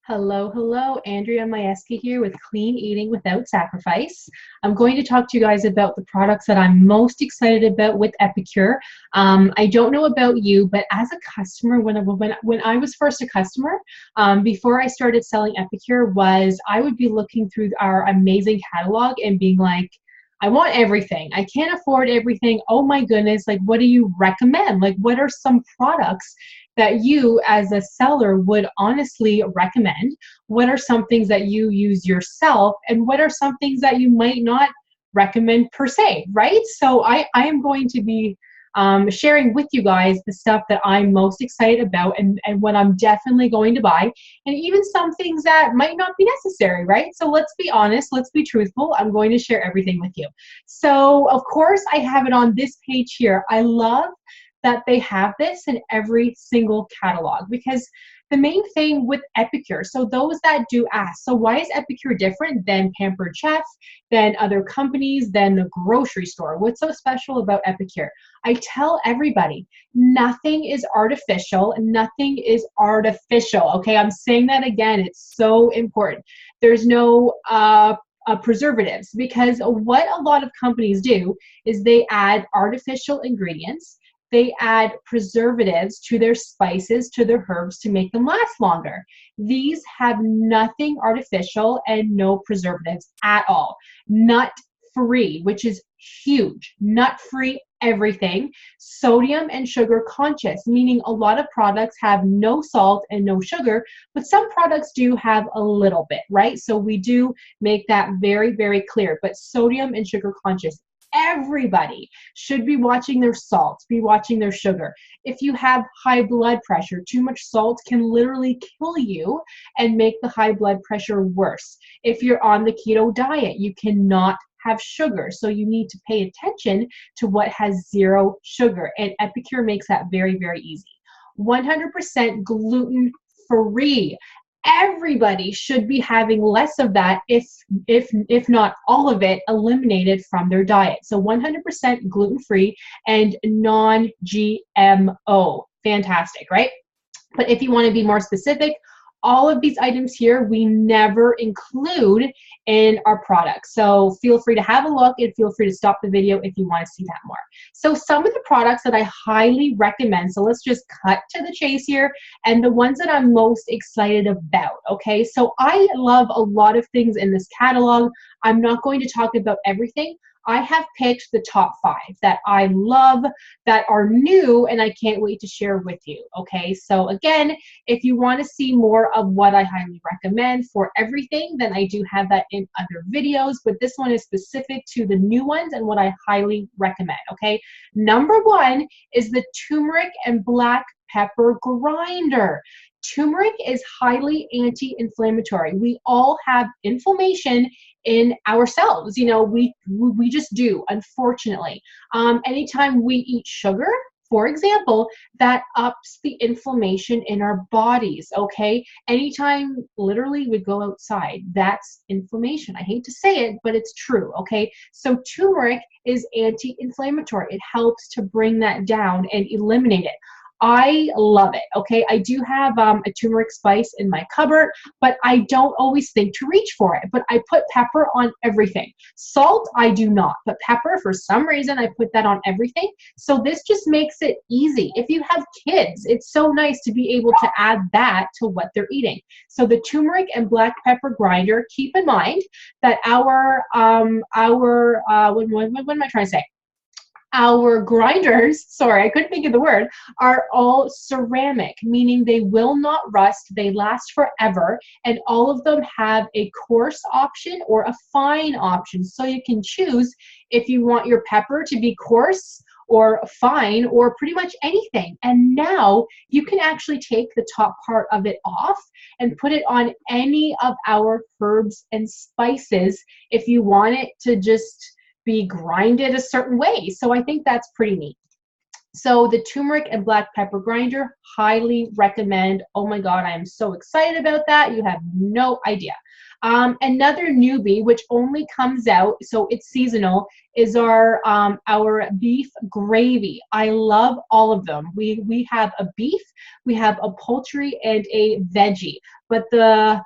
Hello, hello, Andrea Majewski here with Clean Eating Without Sacrifice. I'm going to talk to you guys about the products that I'm most excited about with Epicure. I don't know about you, but as a customer, when I was first a customer, before I started selling Epicure, I would be looking through our amazing catalog and being like, I want everything. I can't afford everything. Oh my goodness, like what do you recommend? Like what are some products that you as a seller would honestly recommend? What are some things that you use yourself? And what are some things that you might not recommend per se, right? So I am going to be sharing with you guys the stuff that I'm most excited about and what I'm definitely going to buy, and even some things that might not be necessary, right? So let's be honest, let's be truthful. I'm going to share everything with you. So of course I have it on this page here. I love that they have this in every single catalog, because the main thing with Epicure, so those that do ask, so why is Epicure different than Pampered Chef, than other companies, than the grocery store? What's so special about Epicure? I tell everybody, nothing is artificial, nothing is artificial, okay? I'm saying that again, it's so important. There's no preservatives, because what a lot of companies do is they add artificial ingredients. They add preservatives to their spices, to their herbs to make them last longer. These have nothing artificial and no preservatives at all. Nut-free, which is huge. Nut-free everything. Sodium and sugar conscious, meaning a lot of products have no salt and no sugar, but some products do have a little bit, right? So we do make that very, very clear, but sodium and sugar conscious. Everybody should be watching their salt, be watching their sugar. If you have high blood pressure, too much salt can literally kill you and make the high blood pressure worse. If you're on the keto diet, you cannot have sugar, so you need to pay attention to what has zero sugar, and Epicure makes that very, very easy. 100% gluten-free. Everybody should be having less of that, if not all of it, eliminated from their diet. So 100% gluten-free and non-GMO. Fantastic, right? But if you want to be more specific, all of these items here we never include in our products. So feel free to have a look and feel free to stop the video if you want to see that more. So some of the products that I highly recommend, so let's just cut to the chase here, and the ones that I'm most excited about, okay? So I love a lot of things in this catalog. I'm not going to talk about everything. I have picked the top 5 that I love, that are new, and I can't wait to share with you, okay? So again, if you want to see more of what I highly recommend for everything, then I do have that in other videos, but this one is specific to the new ones and what I highly recommend, okay? Number 1 is the turmeric and black pepper grinder. Turmeric is highly anti-inflammatory. We all have inflammation in ourselves. You know, we just do, unfortunately. Anytime we eat sugar, for example, that ups the inflammation in our bodies, okay? Anytime, literally, we go outside, that's inflammation. I hate to say it, but it's true, okay? So turmeric is anti-inflammatory. It helps to bring that down and eliminate it. I love it, okay? I do have a turmeric spice in my cupboard, but I don't always think to reach for it. But I put pepper on everything. Salt, I do not. But pepper, for some reason, I put that on everything. So this just makes it easy. If you have kids, it's so nice to be able to add that to what they're eating. So the turmeric and black pepper grinder, keep in mind that what am I trying to say? Our grinders, sorry, I couldn't think of the word, are all ceramic, meaning they will not rust, they last forever, and all of them have a coarse option or a fine option. So you can choose if you want your pepper to be coarse or fine or pretty much anything. And now you can actually take the top part of it off and put it on any of our herbs and spices if you want it to just be grinded a certain way. So I think that's pretty neat. So the turmeric and black pepper grinder, highly recommend. Oh my God, I am so excited about that. You have no idea. Another newbie, which only comes out, so it's seasonal, is our beef gravy. I love all of them. We have a beef, we have a poultry, and a veggie. But the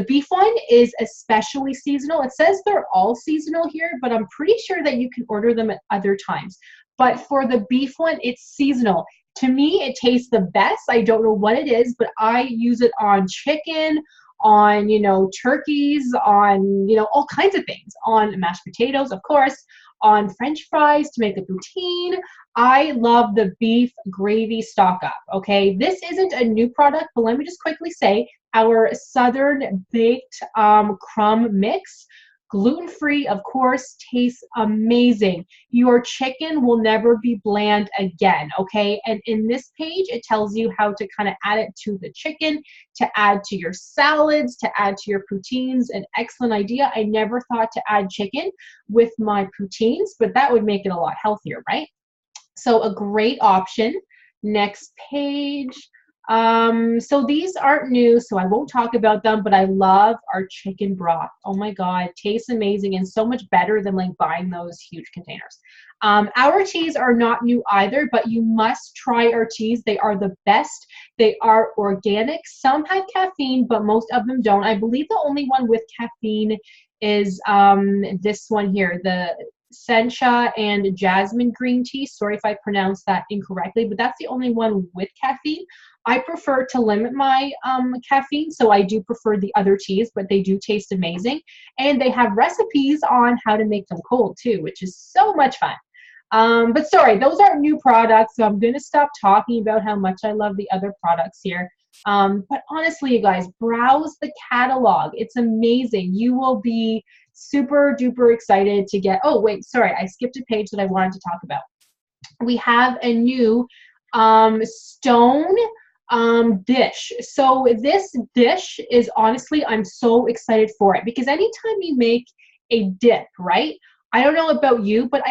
beef one is especially seasonal. It says they're all seasonal here, but I'm pretty sure that you can order them at other times. But for the beef one, it's seasonal. To me, it tastes the best. I don't know what it is, but I use it on chicken, on, turkeys, on, all kinds of things, on mashed potatoes, of course, on French fries to make a poutine. I love the beef gravy stock up, okay? This isn't a new product, but let me just quickly say our Southern baked crumb mix, gluten-free, of course, tastes amazing. Your chicken will never be bland again, okay? And in this page, it tells you how to kind of add it to the chicken, to add to your salads, to add to your poutines. An excellent idea. I never thought to add chicken with my poutines, but that would make it a lot healthier, right? So a great option. Next page. So these aren't new, so I won't talk about them, but I love our chicken broth. Oh my God, tastes amazing and so much better than like buying those huge containers. Our teas are not new either, but you must try our teas. They are the best. They are organic. Some have caffeine, but most of them don't. I believe the only one with caffeine is this one here, the sencha and jasmine green tea. Sorry if I pronounced that incorrectly, but that's the only one with caffeine. I prefer to limit my caffeine, so I do prefer the other teas, but they do taste amazing. And they have recipes on how to make them cold too, which is so much fun. But sorry, those aren't new products, so I'm going to stop talking about how much I love the other products here. But honestly, you guys, browse the catalog. It's amazing. You will be super duper excited to get, oh wait, sorry, I skipped a page that I wanted to talk about. We have a new stone dish. So this dish is, honestly, I'm so excited for it, because anytime you make a dip, right? I don't know about you, but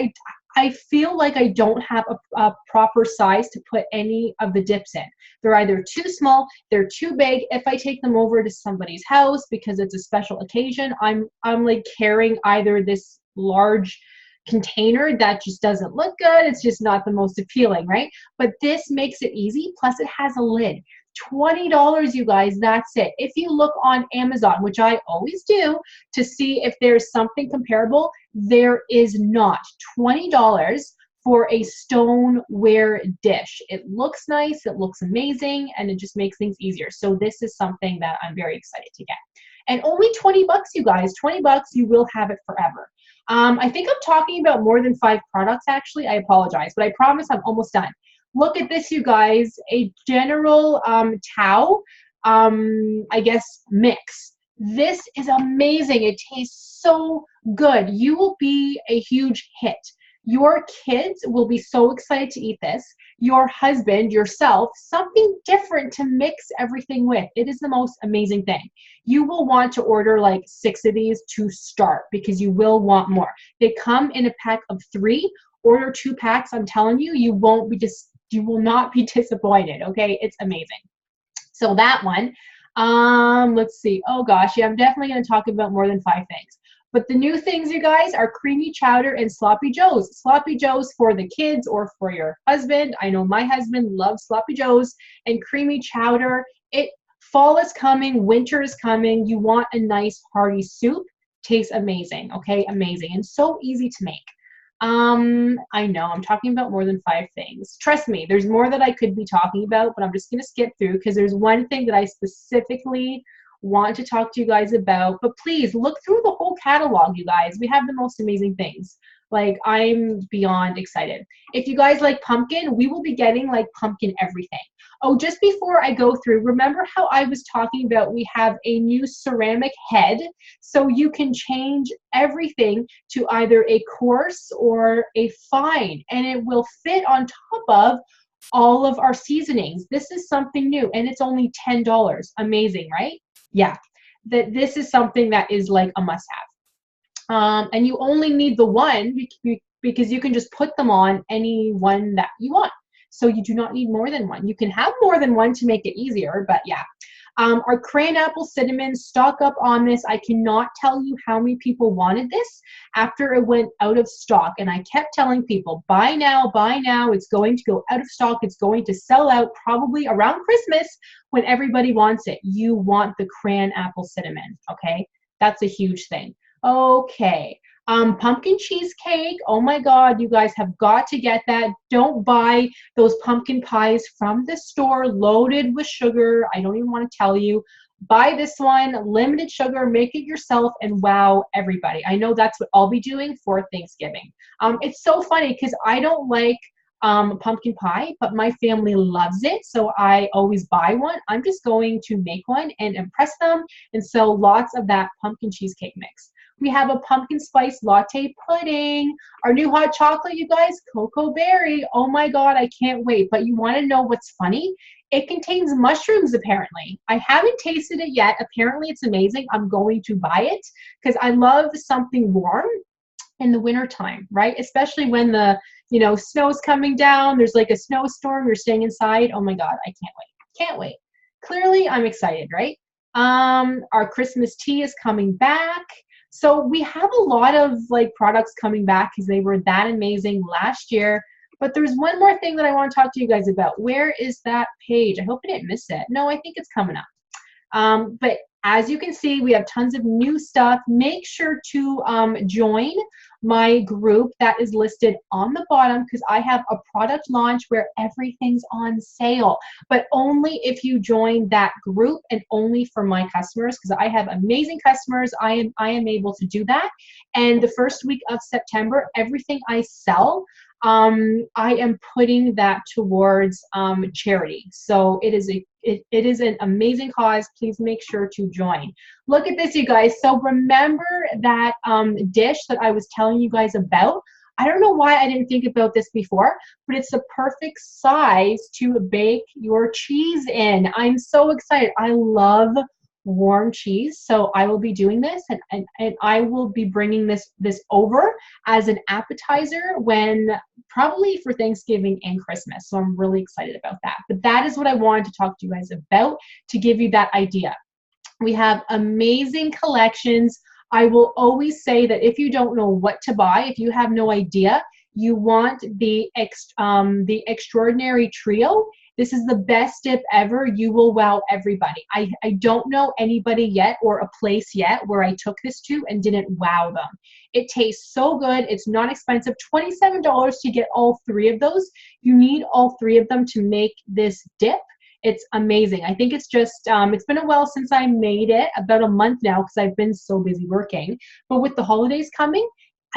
I feel like I don't have a proper size to put any of the dips in. They're either too small, they're too big. If I take them over to somebody's house because it's a special occasion, I'm like carrying either this large container that just doesn't look good. It's just not the most appealing, right? But this makes it easy. Plus it has a lid. $20, you guys, that's it. If you look on Amazon, which I always do, to see if there's something comparable, there is not. $20 for a stoneware dish. It looks nice, it looks amazing, and it just makes things easier. So this is something that I'm very excited to get. And only 20 bucks, you guys. 20 bucks, you will have it forever. I think I'm talking about more than 5 products, actually. I apologize, but I promise I'm almost done. Look at this, you guys. A general towel, I guess, mix. This is amazing. It tastes so good. You will be a huge hit. Your kids will be so excited to eat this. Your husband, yourself, something different to mix everything with. It is the most amazing thing. You will want to order like 6 of these to start, because you will want more. They come in a pack of 3. Order 2 packs. I'm telling you, you will not be disappointed. Okay, it's amazing. So that one. Let's see. Oh gosh, yeah, I'm definitely going to talk about more than 5 things. But the new things, you guys, are creamy chowder and sloppy joes. Sloppy joes for the kids or for your husband. I know my husband loves sloppy joes. And creamy chowder. Fall is coming, winter is coming. You want a nice hearty soup. Tastes amazing, okay? Amazing. And so easy to make. I know I'm talking about more than 5 things. Trust me, there's more that I could be talking about, but I'm just going to skip through, because there's one thing that I specifically want to talk to you guys about. But please look through the whole catalog, you guys. We have the most amazing things. Like, I'm beyond excited. If you guys like pumpkin, we will be getting like pumpkin everything. Oh, just before I go through, remember how I was talking about we have a new ceramic head, so you can change everything to either a coarse or a fine, and it will fit on top of all of our seasonings. This is something new, and it's only $10. Amazing, right? Yeah, this is something that is like a must-have. And you only need the one, because you can just put them on any one that you want. So you do not need more than one. You can have more than one to make it easier, but yeah. Our crayon apple cinnamon, stock up on this. I cannot tell you how many people wanted this after it went out of stock. And I kept telling people, buy now, buy now. It's going to go out of stock. It's going to sell out probably around Christmas when everybody wants it. You want the crayon apple cinnamon, okay? That's a huge thing. Okay. Pumpkin cheesecake. Oh my God, you guys have got to get that. Don't buy those pumpkin pies from the store loaded with sugar. I don't even want to tell you. Buy this one, limited sugar, make it yourself, and wow everybody. I know that's what I'll be doing for Thanksgiving. It's so funny because I don't like pumpkin pie, but my family loves it, so I always buy one. I'm just going to make one and impress them and sell lots of that pumpkin cheesecake mix. We have a pumpkin spice latte pudding. Our new hot chocolate, you guys, cocoa berry. Oh my God, I can't wait. But you want to know what's funny? It contains mushrooms, apparently. I haven't tasted it yet. Apparently, it's amazing. I'm going to buy it because I love something warm in the wintertime, right? Especially when the, snow's coming down. There's like a snowstorm. You're staying inside. Oh my God, I can't wait. Can't wait. Clearly, I'm excited, right? Our Christmas tea is coming back. So we have a lot of products coming back because they were that amazing last year. But there's one more thing that I want to talk to you guys about. Where is that page? I hope I didn't miss it. No, I think it's coming up. But as you can see, we have tons of new stuff. Make sure to join my group that is listed on the bottom because I have a product launch where everything's on sale, but only if you join that group and only for my customers because I have amazing customers. I am able to do that. And the first week of September, everything I sell, I am putting that towards charity. So it is an amazing cause. Please make sure to join. Look at this, you guys. So remember that dish that I was telling you guys about? I don't know why I didn't think about this before, but it's the perfect size to bake your cheese in. I'm so excited. I love warm cheese, so I will be doing this and I will be bringing this over as an appetizer when probably for Thanksgiving and Christmas. So I'm really excited about that. But that is what I wanted to talk to you guys about to give you that idea. We have amazing collections. I will always say that if you don't know what to buy, if you have no idea, you want the Extraordinary Trio. This is the best dip ever. You will wow everybody. I don't know anybody yet or a place yet where I took this to and didn't wow them. It tastes so good. It's not expensive. $27 to get all three of those. You need all three of them to make this dip. It's amazing. I think it's just, it's been a while since I made it, about a month now because I've been so busy working. But with the holidays coming,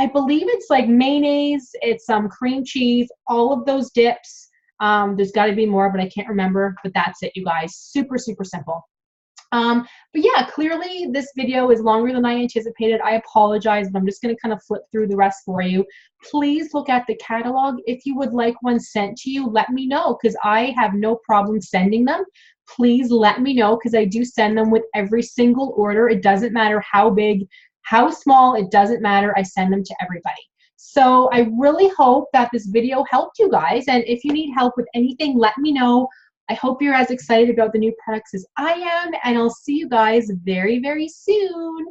I believe it's like mayonnaise, it's cream cheese, all of those dips. There's got to be more, but I can't remember. But that's it, you guys. Super, super simple. But yeah, clearly this video is longer than I anticipated. I apologize, but I'm just going to kind of flip through the rest for you. Please look at the catalog. If you would like one sent to you, let me know because I have no problem sending them. Please let me know because I do send them with every single order. It doesn't matter how big, how small, it doesn't matter. I send them to everybody. So I really hope that this video helped you guys. And if you need help with anything, let me know. I hope you're as excited about the new products as I am. And I'll see you guys very, very soon.